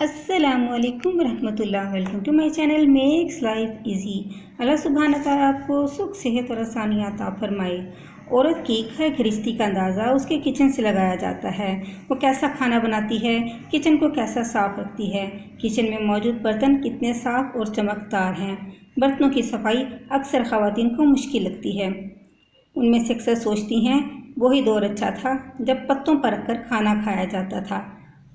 अस्सलामुअलैकुम रहमतुल्लाह। Welcome to my channel makes life easy. अल्लाह सुब्हान तआला आपको सुख सेहत और आसानियाँ अता फरमाए। औरत की घर गृहस्थी का अंदाज़ा उसके किचन से लगाया जाता है। वो कैसा खाना बनाती है, किचन को कैसा साफ़ रखती है, किचन में मौजूद बर्तन कितने साफ़ और चमकदार हैं। बर्तनों की सफाई अक्सर ख़वातीन को मुश्किल लगती है। उनमें से अक्सर सोचती हैं वही दौर अच्छा था जब पत्तों पर रखकर खाना खाया जाता था।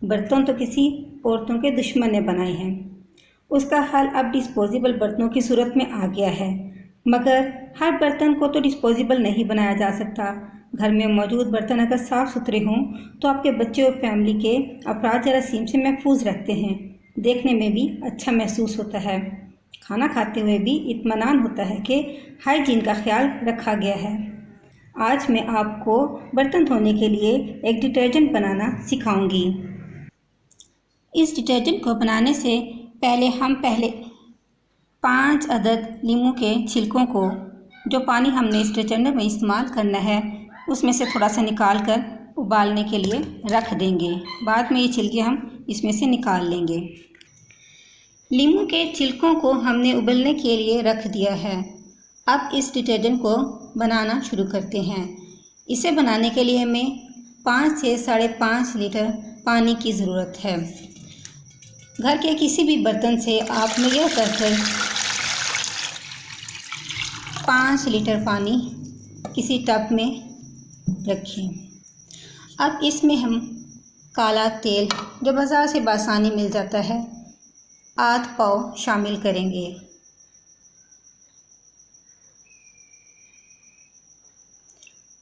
बर्तन तो किसी औरतों के दुश्मन ने बनाए हैं। उसका हल अब डिस्पोजेबल बर्तनों की सूरत में आ गया है, मगर हर बर्तन को तो डिस्पोजेबल नहीं बनाया जा सकता। घर में मौजूद बर्तन अगर साफ़ सुथरे हों तो आपके बच्चे और फैमिली के अफराद जरासीम से महफूज रखते हैं। देखने में भी अच्छा महसूस होता है। खाना खाते हुए भी इत्मीनान होता है कि हाइजीन का ख्याल रखा गया है। आज मैं आपको बर्तन धोने के लिए एक डिटर्जेंट बनाना सिखाऊंगी। इस डिटर्जेंट को बनाने से पहले 5 अदद नींबू के छिलकों को, जो पानी हमने इस डिटर्जेंट में इस्तेमाल करना है, उसमें से थोड़ा सा निकाल कर उबालने के लिए रख देंगे। बाद में ये छिलके हम इसमें से निकाल लेंगे। नींबू के छिलकों को हमने उबलने के लिए रख दिया है। अब इस डिटर्जेंट को बनाना शुरू करते हैं। इसे बनाने के लिए हमें 5 से 5.5 लीटर पानी की ज़रूरत है। घर के किसी भी बर्तन से आप मेजर करके 5 लीटर पानी किसी टब में रखें। अब इसमें हम काला तेल, जो बाज़ार से बासानी मिल जाता है, आध पाव शामिल करेंगे।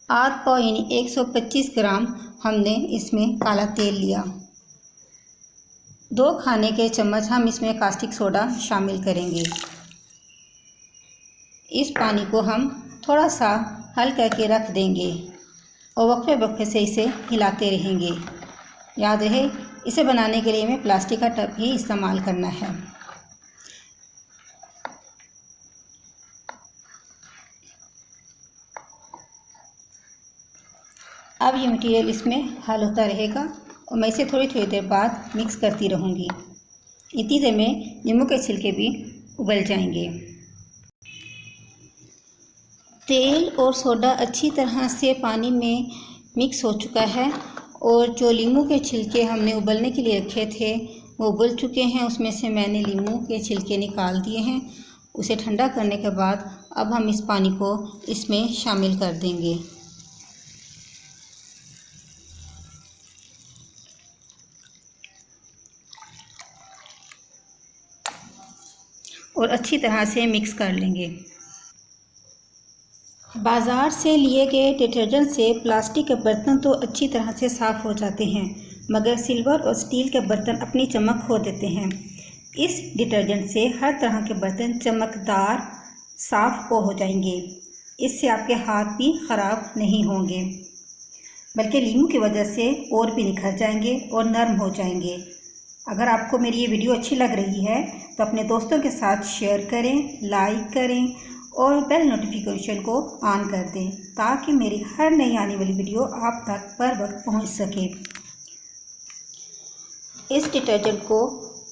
आध पाव यानी 125 ग्राम हमने इसमें काला तेल लिया। 2 खाने के चम्मच हम इसमें कास्टिक सोडा शामिल करेंगे। इस पानी को हम थोड़ा सा हल करके रख देंगे और वक्फे वक्फे से इसे हिलाते रहेंगे। याद रहे, इसे बनाने के लिए हमें प्लास्टिक का टब ही इस्तेमाल करना है। अब ये मटेरियल इसमें हल होता रहेगा और मैं इसे थोड़ी देर बाद मिक्स करती रहूँगी। इतनी देर में नींबू के छिलके भी उबल जाएंगे। तेल और सोडा अच्छी तरह से पानी में मिक्स हो चुका है और जो नींबू के छिलके हमने उबलने के लिए रखे थे वो उबल चुके हैं। उसमें से मैंने नींबू के छिलके निकाल दिए हैं। उसे ठंडा करने के बाद अब हम इस पानी को इसमें शामिल कर देंगे। और अच्छी तरह से मिक्स कर लेंगे। बाज़ार से लिए गए डिटर्जेंट से प्लास्टिक के बर्तन तो अच्छी तरह से साफ़ हो जाते हैं, मगर सिल्वर और स्टील के बर्तन अपनी चमक खो देते हैं। इस डिटर्जेंट से हर तरह के बर्तन चमकदार, साफ़ हो जाएंगे। इससे आपके हाथ भी ख़राब नहीं होंगे, बल्कि नींबू की वजह से और भी निखर जाएंगे और नरम हो जाएंगे। अगर आपको मेरी ये वीडियो अच्छी लग रही है तो अपने दोस्तों के साथ शेयर करें, लाइक करें और बेल नोटिफिकेशन को ऑन कर दें, ताकि मेरी हर नई आने वाली वीडियो आप तक बर वक्त पहुँच सके। इस डिटर्जेंट को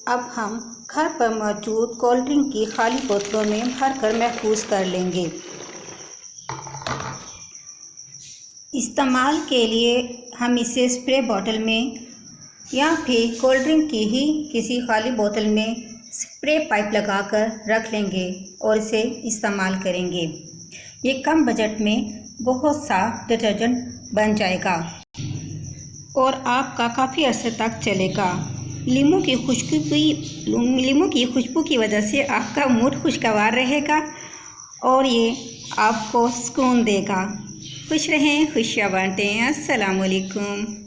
अब हम घर पर मौजूद कोल्ड ड्रिंक की खाली बोतलों में भर कर महफूज कर लेंगे। इस्तेमाल के लिए हम इसे स्प्रे बॉटल में या फिर कोल्ड ड्रिंक की ही किसी खाली बोतल में स्प्रे पाइप लगाकर रख लेंगे और इसे इस्तेमाल करेंगे। ये कम बजट में बहुत सा डिटर्जेंट बन जाएगा और आपका काफ़ी अरसे तक चलेगा। नींबू की खुशबू की वजह से आपका मूड खुशगवार रहेगा और ये आपको सुकून देगा। खुश रहें, खुशियाँ बांटें। अस्सलाम वालेकुम।